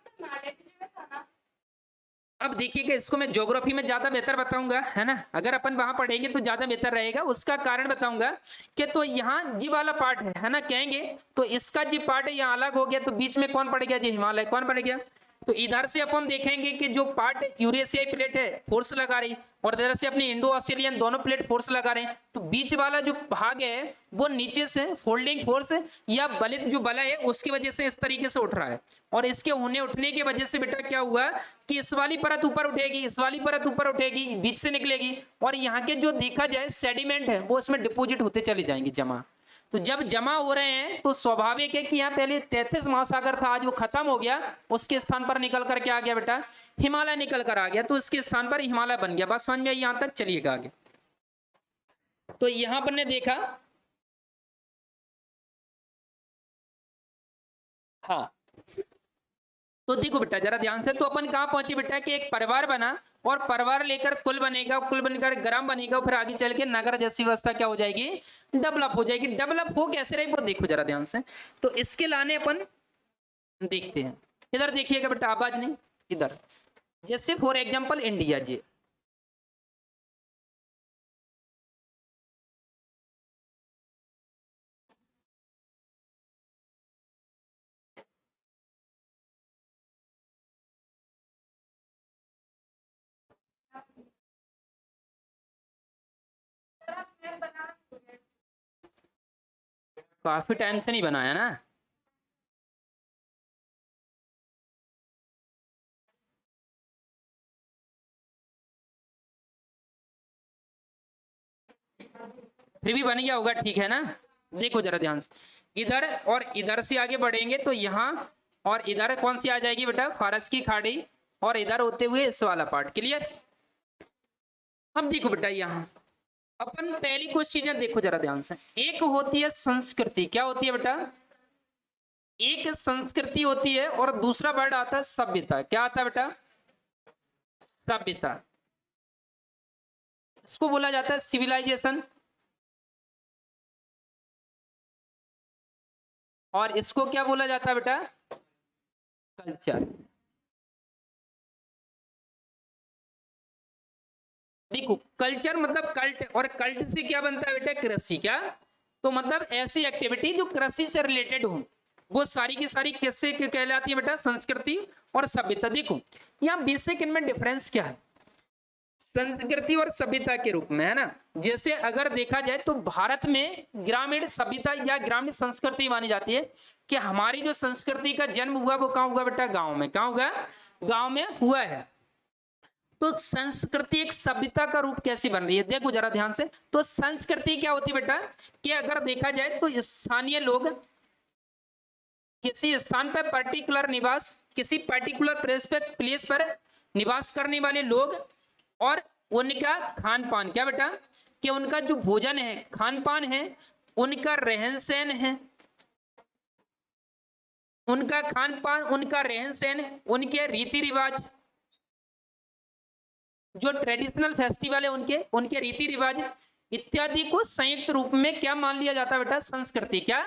अब देखिएगा, इसको मैं ज्योग्राफी में ज्यादा बेहतर बताऊंगा, है ना। अगर अपन वहां पढ़ेंगे तो ज्यादा बेहतर रहेगा। उसका कारण बताऊंगा कि तो यहाँ जी वाला पार्ट है ना, कहेंगे तो इसका जी पार्ट है यहाँ अलग हो गया, तो बीच में कौन पड़ गया जी? हिमालय। कौन पड़ गया? तो इधर से अपन देखेंगे कि जो पार्ट यूरेशियाई प्लेट है फोर्स लगा रही, और इधर से अपने इंडो ऑस्ट्रेलियन दोनों प्लेट फोर्स लगा रहे हैं। तो बीच वाला जो भाग है वो नीचे से फोल्डिंग फोर्स या बलित जो बला है उसकी वजह से इस तरीके से उठ रहा है। और इसके उठने की वजह से बेटा क्या हुआ कि इस वाली परत ऊपर उठेगी, इस वाली परत ऊपर उठेगी, बीच से निकलेगी, और यहाँ के जो देखा जाए सेडिमेंट है वो इसमें डिपोजिट होते चले जाएंगे, जमा। तो जब जमा हो रहे हैं तो स्वाभाविक है कि यहाँ पहले 33 महासागर था, आज वो खत्म हो गया, उसके स्थान पर निकल कर क्या आ गया बेटा? हिमालय निकल कर आ गया। तो इसके स्थान पर हिमालय बन गया। बस समझ में यहाँ तक, चलिएगा आगे। तो यहां पर ने देखा, हाँ तो देखो बेटा जरा ध्यान से, तो अपन कहां पहुंचे बेटा कि एक परिवार बना, और परिवार लेकर कुल बनेगा, कुल बनकर ग्राम बनेगा, फिर आगे चल के नगर जैसी व्यवस्था क्या हो जाएगी? डेवलप हो जाएगी। डेवलप हो कैसे रही वो देखो जरा ध्यान से। तो इसके लाने अपन देखते हैं। इधर देखिएगा बेटा, आवाज नहीं, इधर। जैसे फॉर एग्जाम्पल इंडिया जी, काफी टाइम से नहीं बनाया ना। फिर भी बन गया होगा, ठीक है ना। देखो जरा ध्यान से, इधर और इधर से आगे बढ़ेंगे तो यहाँ, और इधर कौन सी आ जाएगी बेटा? फारस की खाड़ी, और इधर होते हुए इस वाला पार्ट। क्लियर? अब देखो बेटा, यहाँ अपन पहली कुछ चीजें देखो जरा ध्यान से। एक होती है संस्कृति। क्या होती है बेटा? एक संस्कृति होती है, और दूसरा वर्ड आता है सभ्यता। क्या आता है बेटा? सभ्यता। इसको बोला जाता है सिविलाइजेशन, और इसको क्या बोला जाता है बेटा? कल्चर। देखो कल्चर मतलब कल्ट, और कल्ट से क्या बनता है बेटा? कृषि। क्या? तो मतलब ऐसी एक्टिविटी जो कृषि से रिलेटेड हो, वो सारी की सारी किससे कहलाती है बेटा? संस्कृति और सभ्यता। देखो यहाँ बेसिक इनमें डिफरेंस क्या है संस्कृति और सभ्यता के रूप में, है ना। जैसे अगर देखा जाए तो भारत में ग्रामीण सभ्यता या ग्रामीण संस्कृति मानी जाती है कि हमारी जो संस्कृति का जन्म हुआ वो कहाँ हुआ बेटा? गांव में। कहाँ हुआ? गांव में हुआ है। तो संस्कृति एक सभ्यता का रूप कैसी बन रही है? देखो जरा ध्यान से। तो संस्कृति क्या होती है बेटा कि अगर देखा जाए तो स्थानीय लोग किसी स्थान पर पर्टिकुलर निवास, किसी पर्टिकुलर प्लेस पर निवास करने वाले लोग, और उनका खान पान। क्या बेटा? कि उनका जो भोजन है, खान पान है, उनका रहन सहन है, उनका खान पान, उनका रहन सहन, उनके रीति रिवाज, जो ट्रेडिशनल फेस्टिवल है उनके रीति रिवाज इत्यादि को संयुक्त रूप में क्या मान लिया जाता है बेटा? संस्कृति। क्या?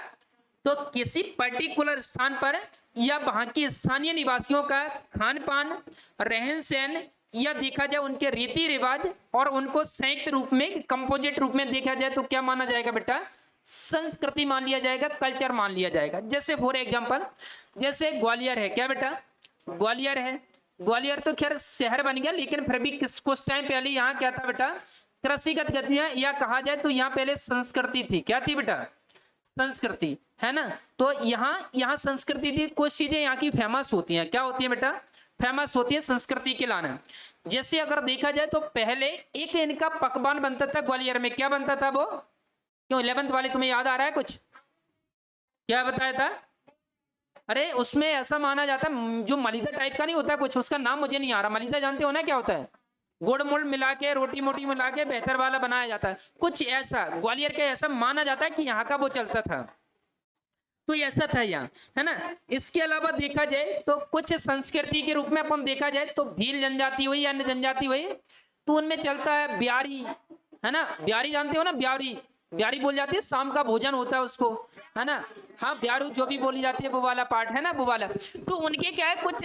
तो किसी पर्टिकुलर स्थान पर या वहां के स्थानीय निवासियों का खान पान, रहन सहन, या देखा जाए उनके रीति रिवाज, और उनको संयुक्त रूप में, कंपोजिट रूप में देखा जाए तो क्या माना जाएगा बेटा? संस्कृति मान लिया जाएगा, कल्चर मान लिया जाएगा। जैसे फॉर एग्जांपल, जैसे ग्वालियर है, क्या बेटा, ग्वालियर है, ग्वालियर तो खैर शहर बन गया, लेकिन फिर भी कुछ टाइम पहले यहाँ क्या था बेटा, कृषिगत गतियां, या कहा जाए तो यहाँ पहले संस्कृति थी। क्या थी बेटा, संस्कृति, है ना। तो यहाँ संस्कृति थी, कुछ चीजें यहाँ की फेमस होती हैं। क्या होती है बेटा, फेमस होती है संस्कृति के लाना। जैसे अगर देखा जाए तो पहले एक इनका पकवान बनता था ग्वालियर में, क्या बनता था वो, क्यों 11th वाले तुम्हें याद आ रहा है कुछ, क्या बताया था, अरे उसमें ऐसा माना जाता जो मलीदा टाइप का नहीं होता कुछ, उसका नाम मुझे नहीं आ रहा, मलीदा जानते हो ना क्या होता है, गुड़ मुड़ मिला के रोटी मोटी मिला के बेहतर वाला बनाया जाता है, कुछ ऐसा ग्वालियर का ऐसा माना जाता है कि यहाँ का वो चलता था। तो ऐसा था यहाँ, है ना। इसके अलावा देखा जाए तो कुछ संस्कृति के रूप में अपन देखा जाए तो भील जनजाति हुई, अन्य जनजाति हुई, तो उनमें चलता है ब्यारी, है ना। ब्यारी जानते हो ना, ब्यारी, ब्यारी बोल जाती है, शाम का भोजन होता है उसको, है ना। हाँ, ब्यारू जो भी बोली जाती है वो वाला पार्ट है ना, वो वाला। तो उनके क्या है कुछ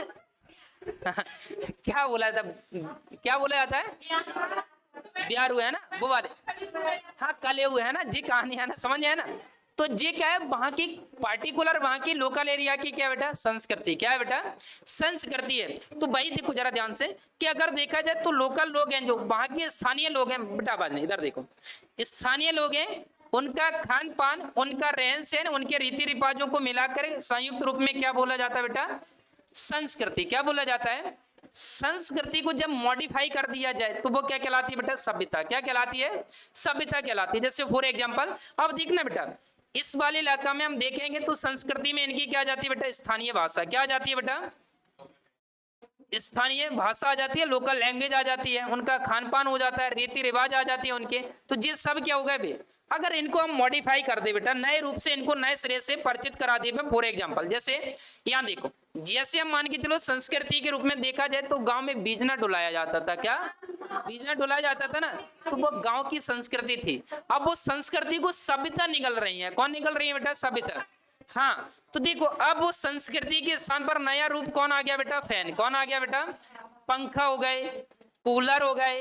क्या बोला था, क्या बोला जाता है, ब्यारू, है ना, वो वाले, हाँ कले हुए, है ना जी, कहानी है ना, समझ है ना। तो ये क्या है, वहां की पार्टिकुलर, वहां की लोकल एरिया की क्या बेटा, संस्कृति, क्या है बेटा, संस्कृति है। तो भाई देखो जरा ध्यान से कि अगर देखा जाए तो लोकल लोग हैं, जो वहां के स्थानीय लोग हैं, बेटा बात नहीं, इधर देखो, स्थानीय लोग हैं, उनका खान पान, उनका रहन सहन, उनके रीति रिवाजों को मिलाकर संयुक्त रूप में क्या बोला जाता है बेटा, संस्कृति। क्या बोला जाता है, संस्कृति को जब मॉडिफाई कर दिया जाए तो वो क्या कहलाती है बेटा, सभ्यता। क्या कहलाती है, सभ्यता कहलाती है। जैसे फॉर एग्जांपल अब देखना बेटा, इस वाले इलाका में हम देखेंगे तो संस्कृति में इनकी क्या जाती है बेटा, स्थानीय भाषा। क्या जाती है बेटा, स्थानीय भाषा आ जाती है, लोकल लैंग्वेज आ जाती है, उनका खान पान हो जाता है, रीति रिवाज आ जाती है उनके। तो ये सब क्या होगा बे, अगर इनको हम मॉडिफाई कर दे बेटा, नए रूप से इनको नए सिरे से परिचित करा दिए। फॉर एग्जांपल जैसे यहाँ देखो, जैसे हम मान के चलो संस्कृति के रूप में देखा जाए तो गांव में बीजना डुलाया जाता था। क्या बीजना डुलाया जाता था ना, तो वो गांव की संस्कृति थी। अब वो संस्कृति को सभ्यता निकल रही है। कौन निकल रही है बेटा, सभ्यता। हाँ, तो देखो अब वो संस्कृति के स्थान पर नया रूप कौन आ गया बेटा, फैन। कौन आ गया बेटा, पंखा हो गए, कूलर हो गए,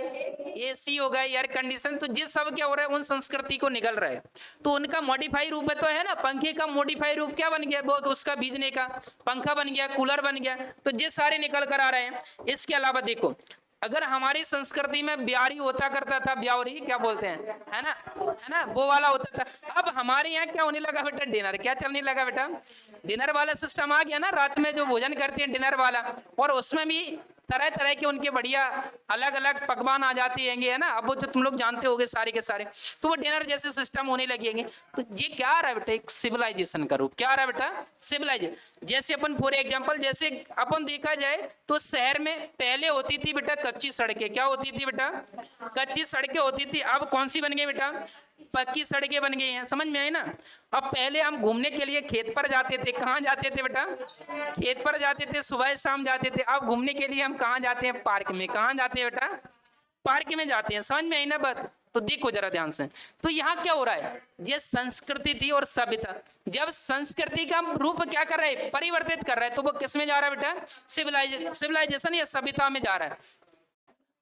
एसी हो गए, एयर कंडीशन। तो ये सब क्या हो रहा है, उन संस्कृति को निकल रहा है। तो उनका मॉडिफाई रूप है, तो है ना, पंखे का मॉडिफाई रूप क्या बन गया, वो उसका बीजने का पंखा बन गया, कूलर बन गया। तो ये सारे निकल कर आ रहे हैं। इसके अलावा देखो, अगर हमारी संस्कृति में ब्यारी होता करता था, ब्यावरी क्या बोलते हैं, है ना, वो वाला होता था। अब हमारे यहाँ क्या होने लगा बेटा, डिनर। क्या चलने लगा बेटा, डिनर वाला सिस्टम आ गया ना, रात में जो भोजन करते हैं डिनर वाला, और उसमें भी तरह तरह के उनके बढ़िया अलग अलग पकवान आ जाते हैं, है ना। अब वो जो तुम लोग जानते होगे सारे के सारे, तो वो डिनर जैसे सिस्टम होने लगेंगे। तो ये क्या आ रहा है बेटा, एक सिविलाइजेशन का रूप। क्या आ रहा है बेटा, सिविलाइजेशन। जैसे अपन फॉर एग्जांपल, जैसे अपन देखा जाए तो शहर में पहले होती थी बेटा कच्ची सड़कें। क्या होती थी बेटा, कच्ची सड़कें होती थी। अब कौन सी बन गई बेटा, पक्की सड़कें बन गई हैं। समझ में आई ना। अब पहले हम घूमने के लिए खेत पर जाते थे। कहाँ जाते थे बेटा, खेत पर जाते थे, सुबह शाम जाते थे। अब घूमने के लिए हम कहाँ जाते हैं, पार्क में। कहाँ जाते हैं बेटा, पार्क में जाते हैं। समझ में आई ना बात। तो देखो जरा ध्यान से, तो यहाँ क्या हो रहा है, ये संस्कृति थी और सभ्यता। जब संस्कृति का रूप क्या कर रहा है, परिवर्तित कर रहा है, तो वो किस में जा रहा है बेटा, सिविलाइजेशन या सभ्यता में जा रहा है।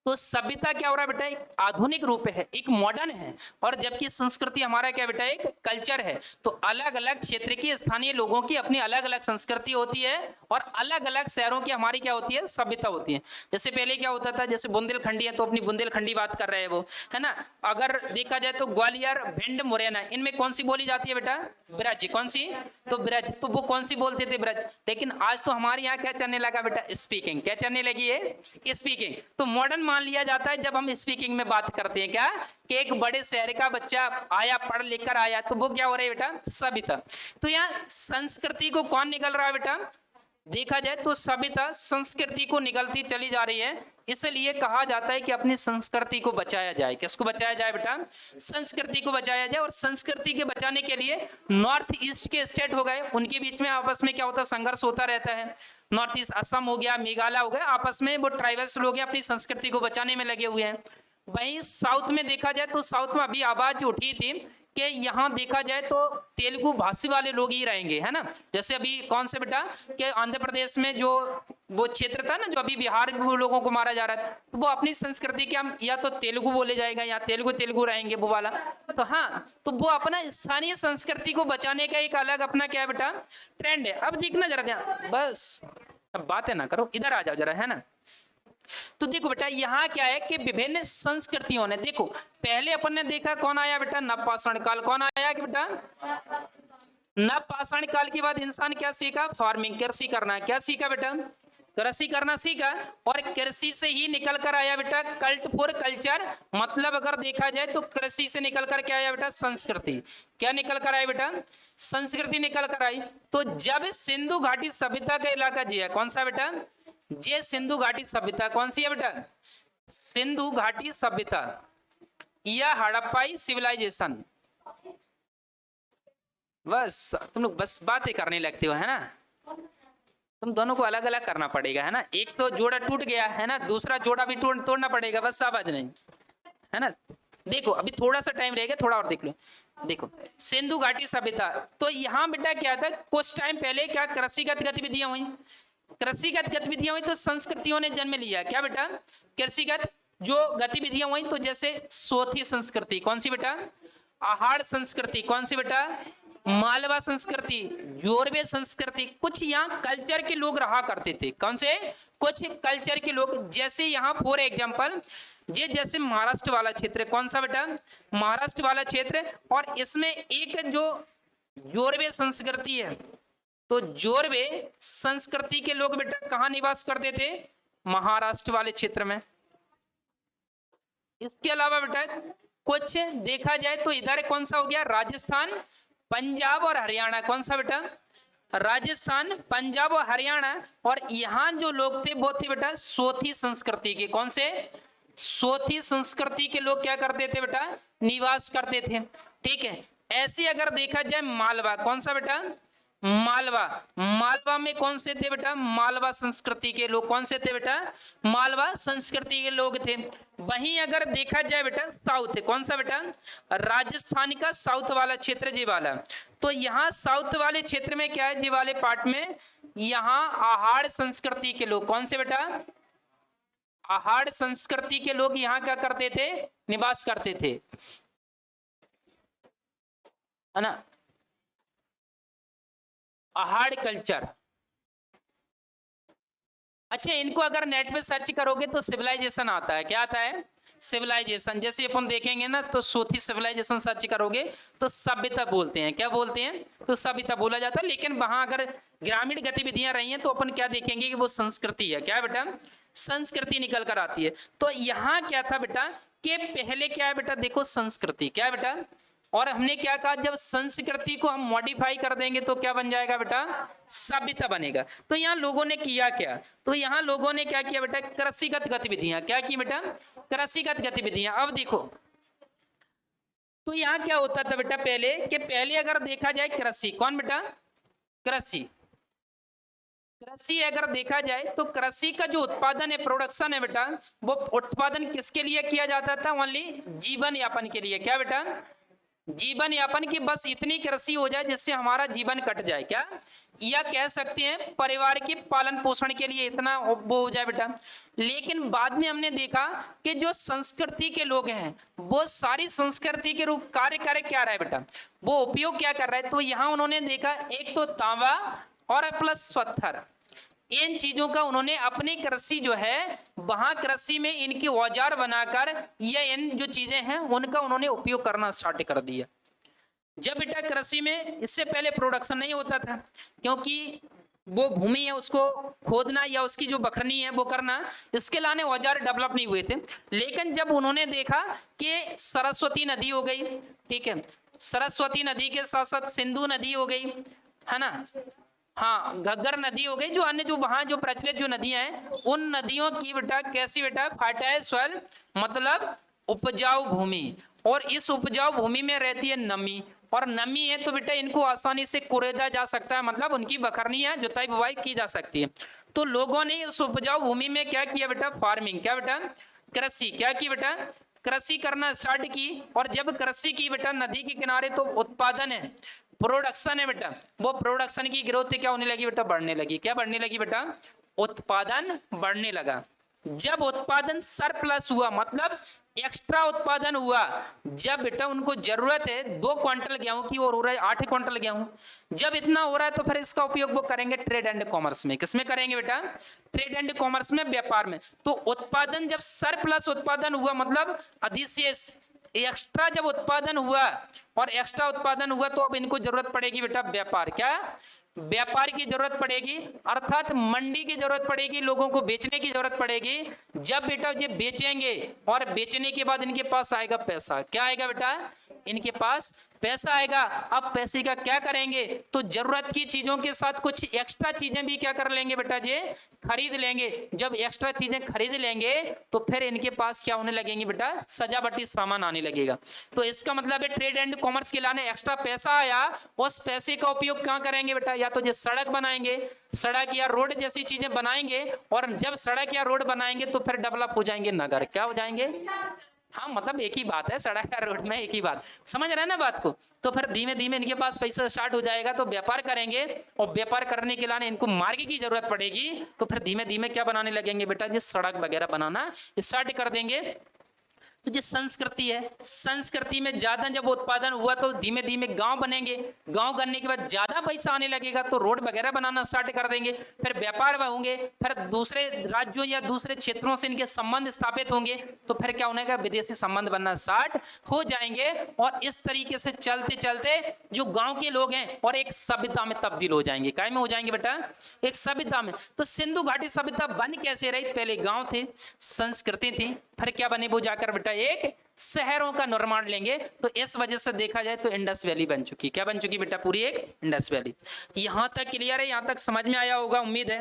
तो सभ्यता क्या हो रहा है बेटा, एक आधुनिक रूप है, एक मॉडर्न है। और जबकि संस्कृति हमारा क्या बेटा, एक कल्चर है। तो अलग अलग क्षेत्र की स्थानीय लोगों की अपनी अलग अलग संस्कृति होती है, और अलग अलग शहरों की हमारी क्या होती है, सभ्यता होती है। जैसे पहले क्या होता था, जैसे बुंदेलखंडी है तो अपनी बुंदेलखंडी बात कर रहे हैं वो, है ना। अगर देखा जाए तो ग्वालियर, भिंड, मुरैना, इनमें कौन सी बोली जाती है बेटा, ब्रज। कौन सी, तो ब्रज। तो वो कौन सी बोलते थे, ब्रज। लेकिन आज तो हमारे यहाँ क्या चलने लगा बेटा, स्पीकिंग। क्या चलने लगी है, स्पीकिंग। तो मॉडर्न मान लिया जाता है जब हम स्पीकिंग में बात करते हैं। क्या कि एक बड़े शहर का बच्चा आया, पढ़ लिख कर आया, तो वो क्या हो रहा है बेटा, सभ्यता। तो यहाँ संस्कृति को कौन निकल रहा है बेटा, देखा जाए तो सभ्यता संस्कृति को निकलती चली जा रही है। इसलिए कहा जाता है कि अपनी संस्कृति को बचाया जाए। किसको बचाया जाए बेटा, संस्कृति को बचाया जाए। और संस्कृति के बचाने के लिए नॉर्थ ईस्ट के स्टेट हो गए, उनके बीच में आपस में क्या होता है, संघर्ष होता रहता है। नॉर्थ ईस्ट, असम हो गया, मेघालय हो गया, आपस में वो ट्राइबल्स लोग अपनी संस्कृति को बचाने में लगे हुए हैं। वहीं साउथ में देखा जाए तो साउथ में अभी आवाज उठी थी कि यहाँ देखा जाए तो तेलुगु भाषी वाले लोग ही रहेंगे, है ना। जैसे अभी कौन से बेटा कि आंध्र प्रदेश में जो वो क्षेत्र था ना, जो अभी बिहार में वो लोगों को मारा जा रहा था, तो वो अपनी संस्कृति के हम या तो तेलुगु बोले जाएगा या तेलुगु तेलुगु रहेंगे वो वाला। तो हाँ, तो वो अपना स्थानीय संस्कृति को बचाने का एक अलग अपना क्या है बेटा ट्रेंड है। अब देखना जरा ध्यान, बस अब बातें ना करो, इधर आ जाओ जरा, है ना। तो देखो बेटा यहाँ क्या है कि विभिन्न संस्कृतियों ने, देखो पहले अपन ने देखा कौन आया बेटा, नवपाषाण काल। कौन आया कि बेटा नवपाषाण काल के बाद इंसान क्या सीखा, फार्मिंग, कृषि करना। क्या सीखा बेटा, कृषि करना सीखा। और कृषि से ही निकल कर आया बेटा कल्ट फॉर कल्चर, मतलब अगर देखा जाए तो कृषि से निकल कर क्या आया बेटा, संस्कृति। क्या निकल कर आया बेटा, संस्कृति निकल कर आई। तो जब सिंधु घाटी सभ्यता का इलाका जिया, कौन सा बेटा, ये सिंधु घाटी सभ्यता कौन सी है बेटा, सिंधु घाटी सभ्यता या हड़प्पाई सिविलाइजेशन। बस तुम लोग बस बातें करने लगते हो, है ना। तुम दोनों को अलग अलग करना पड़ेगा, है ना। एक तो जोड़ा टूट गया है ना, दूसरा जोड़ा भी तोड़ना पड़ेगा, बस आवाज नहीं, है ना। देखो अभी थोड़ा सा टाइम रहेगा, थोड़ा और देख लो। देखो सिंधु घाटी सभ्यता, तो यहाँ बेटा क्या था, कुछ टाइम पहले क्या कृषिगत गतिविधियां हुई, कृषिगत गतिविधियां हुई तो संस्कृतियों ने जन्म लिया। क्या बेटा, कृषिगत जो गतिविधियां हुई, तो जैसे सोथी संस्कृति, कौन सी बेटा, आहार संस्कृति, कौन सी बेटा, मालवा संस्कृति, जोरवे संस्कृति। कुछ यहाँ कल्चर के लोग रहा करते थे, कौन से, कुछ कल्चर के लोग। जैसे यहाँ फॉर एग्जांपल ये जैसे महाराष्ट्र वाला क्षेत्र, कौन सा बेटा, महाराष्ट्र वाला क्षेत्र, और इसमें एक जो जोरवे संस्कृति है, तो जोरवे संस्कृति के लोग बेटा कहाँ निवास करते थे, महाराष्ट्र वाले क्षेत्र में। इसके अलावा बेटा कुछ देखा जाए तो इधर कौन सा हो गया, राजस्थान, पंजाब और हरियाणा। कौन सा बेटा, राजस्थान, पंजाब और हरियाणा। और यहाँ जो लोग थे वो थे बेटा सोथी संस्कृति के, कौन से, सोथी संस्कृति के लोग क्या करते थे बेटा, निवास करते थे। ठीक है, ऐसे अगर देखा जाए मालवा, कौन सा बेटा, मालवा, मालवा में कौन से थे बेटा, मालवा संस्कृति के लोग। कौन से थे बेटा, मालवा संस्कृति के लोग थे। वहीं अगर देखा जाए बेटा साउथ, कौन सा बेटा, राजस्थान का साउथ वाला क्षेत्र जी वाला, तो यहाँ साउथ वाले क्षेत्र में क्या है, जी वाले पार्ट में यहाँ आहार संस्कृति के लोग। कौन से बेटा, आहार संस्कृति के लोग यहाँ क्या करते थे, निवास करते थे, है ना। आहार कल्चर। अच्छा, इनको अगर नेट पे सर्च करोगे तो सिविलाइजेशन आता है। क्या आता है, सिविलाइजेशन। जैसे अपन देखेंगे ना तो सोथी सिविलाइजेशन सर्च करोगे तो सभ्यता बोलते हैं। क्या बोलते हैं, तो सभ्यता बोला जाता है। लेकिन वहां अगर ग्रामीण गतिविधियां रही हैं तो अपन क्या देखेंगे कि वो संस्कृति है। क्या बेटा, संस्कृति निकल कर आती है। तो यहाँ क्या था बेटा कि पहले क्या है बेटा, देखो संस्कृति, क्या है बेटा, और हमने क्या कहा, जब संस्कृति को हम मॉडिफाई कर देंगे तो क्या बन जाएगा बेटा, सभ्यता बनेगा। तो यहाँ लोगों ने किया क्या, तो यहाँ लोगों ने क्या किया बेटा, कृषिगत गतिविधियां। क्या की बेटा, कृषिगत गतिविधियां। अब देखो तो यहाँ क्या होता था बेटा पहले, कि पहले अगर देखा जाए कृषि, कौन बेटा, कृषि, कृषि अगर देखा जाए तो कृषि का जो उत्पादन है, प्रोडक्शन है बेटा, वो उत्पादन किसके लिए किया जाता था, ओनली जीवन यापन के लिए। क्या बेटा, जीवन यापन की बस इतनी कृषि हो जाए जिससे हमारा जीवन कट जाए। क्या, या कह सकते हैं परिवार के पालन पोषण के लिए इतना वो हो जाए बेटा। लेकिन बाद में हमने देखा कि जो संस्कृति के लोग हैं वो सारी संस्कृति के रूप कार्य क्या रहा है बेटा, वो उपयोग क्या कर रहा है। तो यहाँ उन्होंने देखा एक तो तांबा और प्लस पत्थर, इन चीजों का उन्होंने अपनी कृषि जो है वहां कृषि में इनकी औजार बनाकर या इन जो चीजें हैं उनका उन्होंने उपयोग करना स्टार्ट कर दिया। जब बेटा कृषि में इससे पहले प्रोडक्शन नहीं होता था, क्योंकि वो भूमि है उसको खोदना या उसकी जो बखरनी है वो करना, इसके लाने औजार डेवलप नहीं हुए थे। लेकिन जब उन्होंने देखा कि सरस्वती नदी हो गई, ठीक है, सरस्वती नदी के साथ साथ सिंधु नदी हो गई, है ना, हाँ घग्गर नदी हो गई, जो अन्य जो वहां जो प्रचलित जो नदियां हैं उन नदियों की बेटा कैसी बेटा, फर्टाइल सॉइल मतलब उपजाऊ भूमि, और इस उपजाऊ भूमि में रहती है नमी, और नमी है तो बेटा इनको आसानी से कुरेदा जा सकता है, मतलब उनकी बखरनी है जुताई बुवाई की जा सकती है। तो लोगों ने उस उपजाऊ भूमि में क्या किया बेटा, फार्मिंग, क्या बेटा, कृषि, क्या की बेटा, कृषि करना स्टार्ट की, और जब कृषि की बेटा नदी के किनारे, तो उत्पादन है, प्रोडक्शन है बेटा, वो प्रोडक्शन की ग्रोथ क्या होने लगी बेटा, बढ़ने लगी। क्या बढ़ने लगी बेटा, उत्पादन बढ़ने लगा। जब उत्पादन सरप्लस हुआ, मतलब एक्स्ट्रा उत्पादन हुआ, जब बेटा उनको जरूरत है 2 क्विंटल गेहूं की और हो रहा है 8 क्विंटल गेहूं, जब इतना हो रहा है तो फिर इसका उपयोग वो करेंगे ट्रेड एंड कॉमर्स में। किसमें करेंगे बेटा, ट्रेड एंड कॉमर्स में, व्यापार में। तो उत्पादन जब सरप्लस उत्पादन हुआ, मतलब अधिशेष, एक्स्ट्रा जब उत्पादन हुआ और एक्स्ट्रा उत्पादन हुआ, तो अब इनको जरूरत पड़ेगी बेटा व्यापार, क्या, व्यापार की जरूरत पड़ेगी, अर्थात मंडी की जरूरत पड़ेगी, लोगों को बेचने की जरूरत पड़ेगी। जब बेटा ये बेचेंगे और बेचने के बाद इनके पास आएगा पैसा, क्या आएगा बेटा, इनके पास पैसा आएगा। अब पैसे का क्या करेंगे, तो जरूरत की चीजों के साथ कुछ एक्स्ट्रा चीजें भी क्या कर लेंगे बेटा, ये खरीद लेंगे। जब एक्स्ट्रा चीजें खरीद लेंगे तो फिर इनके पास क्या होने लगेंगे बेटा, सजावटी सामान आने लगेगा। तो इसका मतलब है ट्रेड एंड कॉमर्स के लाने एक्स्ट्रा पैसा आया, उस पैसे का उपयोग क्या करेंगे बेटा, या तो ये सड़क बनाएंगे, सड़क या रोड जैसी चीजें बनाएंगे, और जब सड़क या रोड बनाएंगे तो फिर डेवलप हो जाएंगे नगर, क्या हो जाएंगे, हाँ मतलब एक ही बात है, सड़क या रोड में एक ही बात, समझ रहे हैं ना बात को। तो फिर धीमे धीमे इनके पास पैसा स्टार्ट हो जाएगा, तो व्यापार करेंगे, और व्यापार करने के लिए इनको मार्ग की जरूरत पड़ेगी, तो फिर धीमे धीमे क्या बनाने लगेंगे बेटा, जिस सड़क वगैरह बनाना स्टार्ट कर देंगे। तो जो संस्कृति है, संस्कृति में ज्यादा जब उत्पादन हुआ तो धीमे धीमे गांव बनेंगे, गांव बनने के बाद ज्यादा पैसा आने लगेगा तो रोड वगैरह बनाना स्टार्ट कर देंगे, फिर व्यापार होंगे, फिर दूसरे राज्यों या दूसरे क्षेत्रों से इनके संबंध स्थापित होंगे, तो फिर क्या होने का, विदेशी संबंध बनना स्टार्ट हो जाएंगे। और इस तरीके से चलते चलते जो गांव के लोग हैं और एक सभ्यता में तब्दील हो जाएंगे, काय में हो जाएंगे बेटा, एक सभ्यता में। तो सिंधु घाटी सभ्यता बन कैसे रही, पहले गांव थे, संस्कृति थी, फिर क्या बने, वो जाकर बेटा एक शहरों का निर्माण लेंगे। तो इस वजह से देखा जाए तो इंडस वैली बन चुकी, क्या बन चुकी बेटा, पूरी एक इंडस वैली। यहां तक क्लियर है, यहां तक समझ में आया होगा, उम्मीद है।